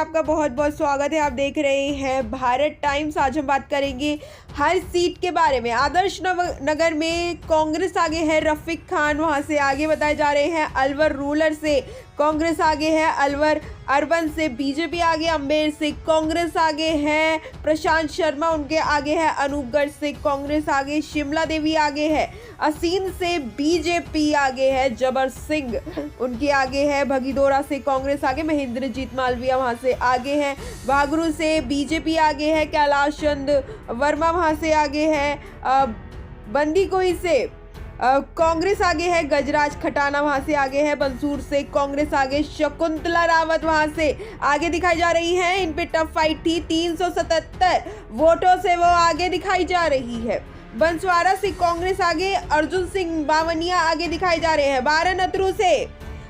आपका बहुत बहुत स्वागत है। आप देख रहे हैं भारत टाइम्स। आज हम बात करेंगे हर सीट के बारे में। आदर्श नगर में कांग्रेस आगे है रफीक खान, वहां से आगे बताए जा रहे हैं। अलवर रूरल से कांग्रेस आगे है। अलवर अर्बन से बीजेपी आगे। अम्बेर से कांग्रेस आगे है। प्रशांत शर्मा उनके आगे है। अनूपगढ़ से कांग्रेस आगे। शिमला देवी आगे है। असीन से बीजेपी आगे है। जबर सिंह उनके आगे है। भगीदोरा से कांग्रेस आगे। महेंद्रजीत मालविया वहां से आगे है। बागरू से बीजेपी आगे है। कैलाश चंद वर्मा वहां से आगे है। बंदीकोई से कांग्रेस आगे है। गजराज खटाना वहां से आगे है। बंसूर से कांग्रेस आगे। शकुंतला रावत वहां से आगे दिखाई जा रही हैं। इन पे टफ फाइट थी। 377 वोटों से वो आगे दिखाई जा रही है। बंसवाड़ा से कांग्रेस आगे। अर्जुन सिंह बावनिया आगे दिखाई जा रहे हैं। बारानतरू से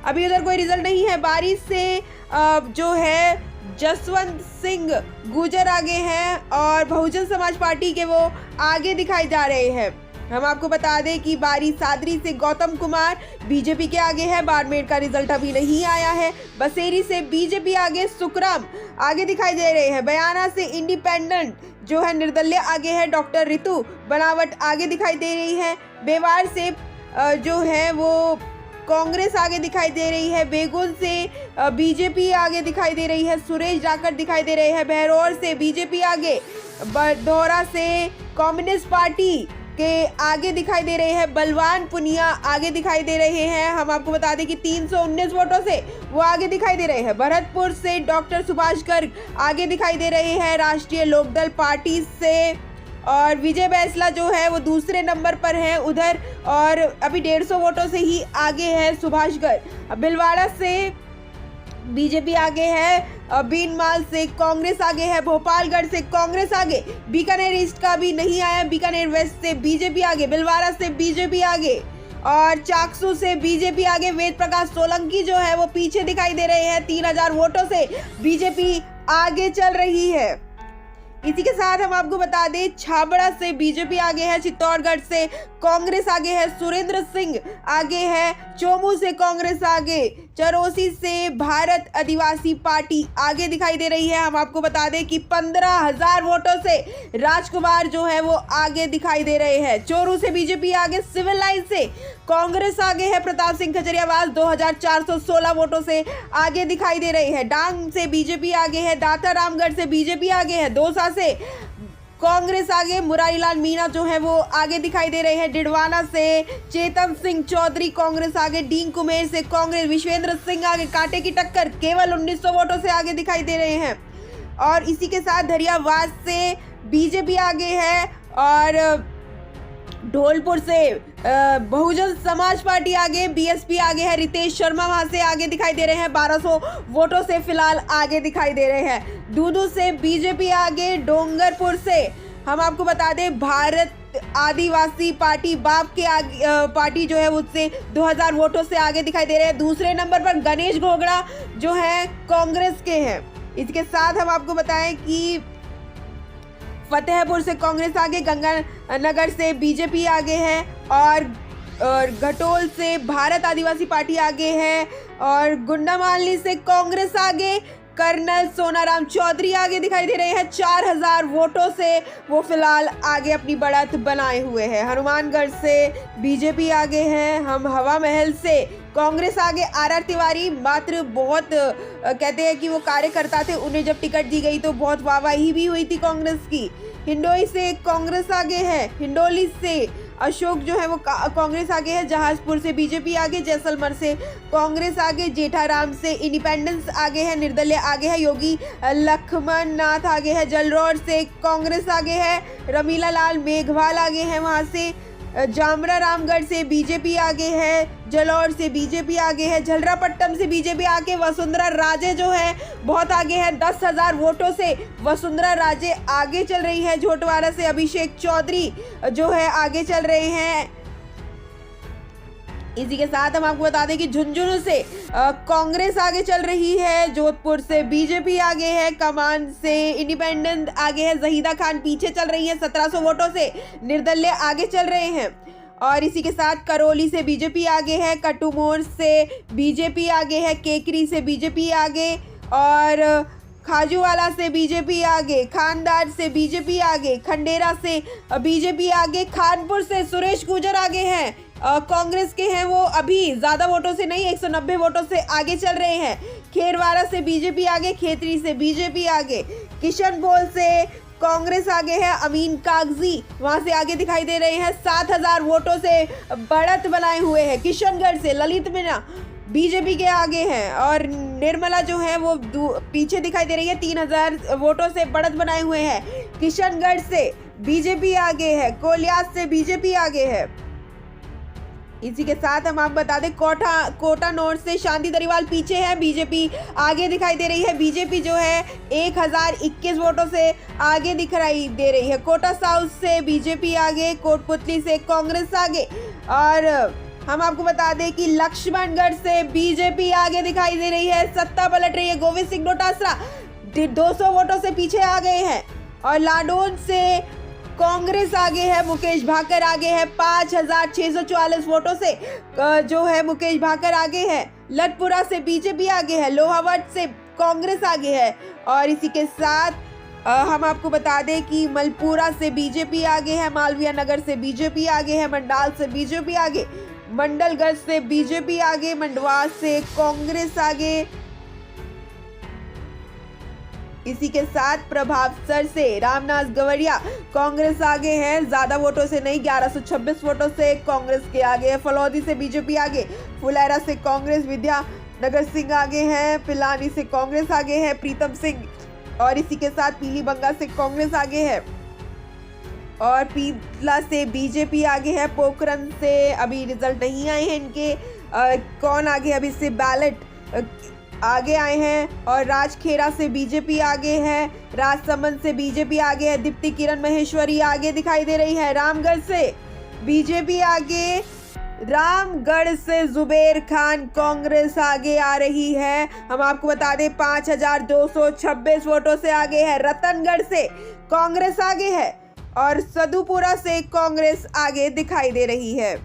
अभी उधर कोई रिजल्ट नहीं है। बारिश से जो है जसवंत सिंह गुजर आगे हैं और बहुजन समाज पार्टी के वो आगे दिखाई जा रहे हैं। हम आपको बता दें कि बारी सादरी से गौतम कुमार बीजेपी के आगे है। बाड़मेर का रिजल्ट अभी नहीं आया है। बसेरी से बीजेपी आगे। सुखराम आगे दिखाई दे रहे हैं। बयाना से इंडिपेंडेंट जो है निर्दलीय आगे है। डॉक्टर रितु बनावट आगे दिखाई दे रही है। बेवार से जो है वो कांग्रेस आगे दिखाई दे रही है। बेगुन से बीजेपी आगे दिखाई दे रही है। सुरेश जाकर दिखाई दे रहे हैं। बहरौर से बीजेपी आगे। बड़ौरा से कम्युनिस्ट पार्टी के आगे दिखाई दे रहे हैं। बलवान पुनिया आगे दिखाई दे रहे हैं। हम आपको बता दें कि 319 वोटों से वो आगे दिखाई दे रहे हैं। भरतपुर से डॉक्टर सुभाष गर्ग आगे दिखाई दे रहे हैं राष्ट्रीय लोकदल पार्टी से। और विजय बैसला जो है वो दूसरे नंबर पर है उधर, और अभी 150 वोटों से ही आगे है सुभाष गर्ग। भिलवाड़ा से बीजेपी आगे है। बीनमाल से कांग्रेस आगे है। भोपालगढ़ से कांग्रेस आगे। बीकानेर ईस्ट का भी नहीं आया। बीकानेर वेस्ट से बीजेपी आगे। भिलवाड़ा से बीजेपी आगे और चाकसू से बीजेपी आगे। वेद प्रकाश सोलंकी जो है वो पीछे दिखाई दे रहे हैं। 3000 वोटों से बीजेपी आगे चल रही है। इसी के साथ हम आपको बता दें छाबड़ा से बीजेपी आगे है। चित्तौड़गढ़ से कांग्रेस आगे है। सुरेंद्र सिंह आगे है। चोमू से कांग्रेस आगे। चरोसी से भारत आदिवासी पार्टी आगे दिखाई दे रही है। हम आपको बता दें कि 15,000 वोटों से राजकुमार जो है वो आगे दिखाई दे रहे हैं। चोरू से बीजेपी आगे। सिविल लाइन से कांग्रेस आगे है। प्रताप सिंह खजरियावाल 2416 वोटों से आगे दिखाई दे रही है। डांग से बीजेपी आगे है। दाता रामगढ़ से बीजेपी आगे है। दौसा से कांग्रेस आगे। मुरारीलाल मीणा जो है वो आगे दिखाई दे रहे हैं। डिडवाना से चेतन सिंह चौधरी कांग्रेस आगे। डींग कुमेर से कांग्रेस। विश्वेंद्र सिंह आगे। कांटे की टक्कर केवल 1900 वोटों से आगे दिखाई दे रहे हैं। और इसी के साथ धरियावाद से बीजेपी आगे है। और ढोलपुर से बहुजन समाज पार्टी आगे। बीएसपी आगे है। रितेश शर्मा वहां से आगे दिखाई दे रहे हैं। 1200 वोटों से फिलहाल आगे दिखाई दे रहे हैं। दूदू से बीजेपी आगे। डोंगरपुर से हम आपको बता दें भारत आदिवासी पार्टी बाप के आगे पार्टी जो है उससे 2000 वोटों से आगे दिखाई दे रहे हैं। दूसरे नंबर पर गणेश घोगड़ा जो है कांग्रेस के हैं। इसके साथ हम आपको बताएं कि फतेहपुर से कांग्रेस आगे। गंगानगर से बीजेपी आगे है। और घटोल से भारत आदिवासी पार्टी आगे है। और गुंडामाली से कांग्रेस आगे। कर्नल सोनाराम चौधरी आगे दिखाई दे रहे हैं। 4000 वोटों से वो फिलहाल आगे अपनी बढ़त बनाए हुए हैं। हनुमानगढ़ से बीजेपी आगे है। हम हवा महल से कांग्रेस आगे। आर तिवारी मात्र बहुत कहते हैं कि वो कार्यकर्ता थे, उन्हें जब टिकट दी गई तो बहुत वाहवाही भी हुई थी कांग्रेस की। हिंडोई से कांग्रेस आगे है। हिंडोली से अशोक जो है वो कांग्रेस आगे है। जहाजपुर से बीजेपी आगे। जैसलमेर से कांग्रेस आगे। जेठाराम से इंडिपेंडेंस आगे है। निर्दलीय आगे है। योगी लक्ष्मण नाथ आगे है। जलरोड से कांग्रेस आगे है। रमीला लाल मेघवाल आगे है वहां से। जामरा रामगढ़ से बीजेपी आगे है। जलौर से बीजेपी आगे है। झलरापट्टम से बीजेपी आगे। वसुंधरा राजे जो है बहुत आगे है। 10,000 वोटों से वसुंधरा राजे आगे चल रही है। झोटवाड़ा से अभिषेक चौधरी जो है आगे चल रहे हैं। इसी के साथ हम आपको बता दें कि झुंझुनू से कांग्रेस आगे चल रही है। जोधपुर से बीजेपी आगे है। कमान से इंडिपेंडेंट आगे है। जहीदा खान पीछे चल रही है 1700 वोटों से। निर्दलीय आगे चल रहे हैं। और इसी के साथ करौली से बीजेपी आगे है। कटुमोर से बीजेपी आगे है। केकरी से बीजेपी आगे। और खाजूवाला से बीजेपी आगे, खानदार से बीजेपी आगे, खंडेरा से बीजेपी आगे, खानपुर से सुरेश गुर्जर आगे हैं। कांग्रेस के हैं वो अभी ज़्यादा वोटों से नहीं, 190 वोटों से आगे चल रहे हैं। खेरवाड़ा से बीजेपी आगे, खेतरी से बीजेपी आगे, किशनभोल से कांग्रेस आगे है, अमीन कागजी वहां से आगे दिखाई दे रहे हैं। 7000 वोटों से बढ़त बनाए हुए हैं। किशनगढ़ से ललित मीणा बीजेपी के आगे हैं और निर्मला जो है वो पीछे दिखाई दे रही है, 3000 वोटों से बढ़त बनाए हुए हैं। किशनगढ़ से बीजेपी आगे है, कोलियास से बीजेपी आगे है। इसी के साथ हम आप बता दें कोटा नॉर्थ से शांति दरीवाल पीछे है, बीजेपी आगे दिखाई दे रही है। बीजेपी जो है 1021 वोटों से आगे दिखाई दे रही है। कोटा साउथ से बीजेपी आगे, कोटपुतली से कांग्रेस आगे। और हम आपको बता दें कि लक्ष्मणगढ़ से बीजेपी आगे दिखाई दे रही है, सत्ता पलट रही है। गोविंद सिंह डोटासरा 200 वोटों से पीछे आ गए हैं। और लाडोन से कांग्रेस आगे है, मुकेश भाकर आगे है, 5644 वोटों से जो है मुकेश भाकर आगे है। लटपुरा से बीजेपी आगे है, लोहावट से कांग्रेस आगे है। और इसी के साथ हम आपको बता दें कि मलपुरा से बीजेपी आगे है, मालवीय नगर से बीजेपी आगे है, मंडाल से बीजेपी आगे, मंडलगढ़ से बीजेपी आगे, मंडवा से कांग्रेस आगे। इसी के साथ प्रभावसर से रामनाथ गवरिया कांग्रेस आगे हैं, ज्यादा वोटों से नहीं, 1126 वोटों से कांग्रेस के आगे है। फलौदी से बीजेपी आगे, फुलेरा से कांग्रेस, विद्यानगर सिंह आगे हैं, पिलानी से कांग्रेस आगे है, प्रीतम सिंह। और इसी के साथ पीलीबंगा से कांग्रेस आगे है और पीला से बीजेपी आगे है। पोखरन से अभी रिजल्ट नहीं आए हैं इनके, कौन आगे अभी से बैलेट आगे आए हैं। और राजखेरा से बीजेपी आगे है, राजसमंद से बीजेपी आगे है, दीप्ति किरण महेश्वरी आगे दिखाई दे रही है। रामगढ़ से बीजेपी आगे, रामगढ़ से जुबेर खान कांग्रेस आगे आ रही है। हम आपको बता दें 5226 वोटों से आगे है। रतनगढ़ से कांग्रेस आगे है और सदुपुरा से कांग्रेस आगे दिखाई दे रही है।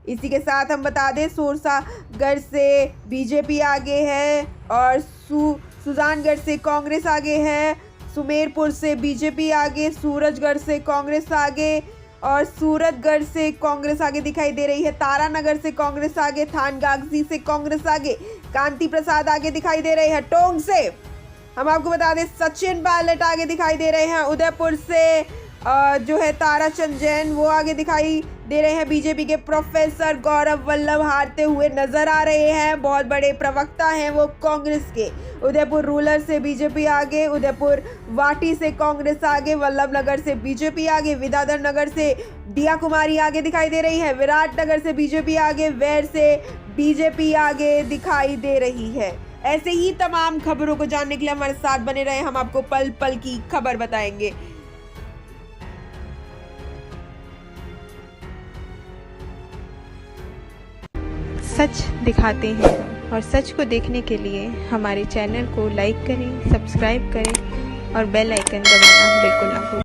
इसी के साथ हम बता दें सूरसागढ़ से बीजेपी आगे है और सुजानगढ़ से कांग्रेस आगे है। सुमेरपुर से बीजेपी आगे, सूरजगढ़ से कांग्रेस आगे और सूरतगढ़ से कांग्रेस आगे दिखाई दे रही है। तारानगर से कांग्रेस आगे, थानगागजी से कांग्रेस आगे, कांति प्रसाद आगे दिखाई दे रहे हैं। टोंक से हम आपको बता दें सचिन पायलट आगे दिखाई दे रहे हैं। उदयपुर से जो है ताराचंद जैन वो आगे दिखाई दे रहे हैं। बीजेपी के प्रोफेसर गौरव वल्लभ हारते हुए नजर आ रहे हैं, बहुत बड़े प्रवक्ता हैं वो कांग्रेस के। उदयपुर रूरल से बीजेपी आगे, उदयपुर वाटी से कांग्रेस आगे, वल्लभ नगर से बीजेपी आगे, विद्याधर नगर से दिया कुमारी आगे दिखाई दे रही है, विराटनगर से बीजेपी आगे, वेर से बीजेपी आगे दिखाई दे रही है। ऐसे ही तमाम खबरों को जानने के लिए हमारे साथ बने रहे, हम आपको पल पल की खबर बताएंगे। सच दिखाते हैं और सच को देखने के लिए हमारे चैनल को लाइक करें, सब्सक्राइब करें और बेल आइकन दबाना बिल्कुल ना भूलें।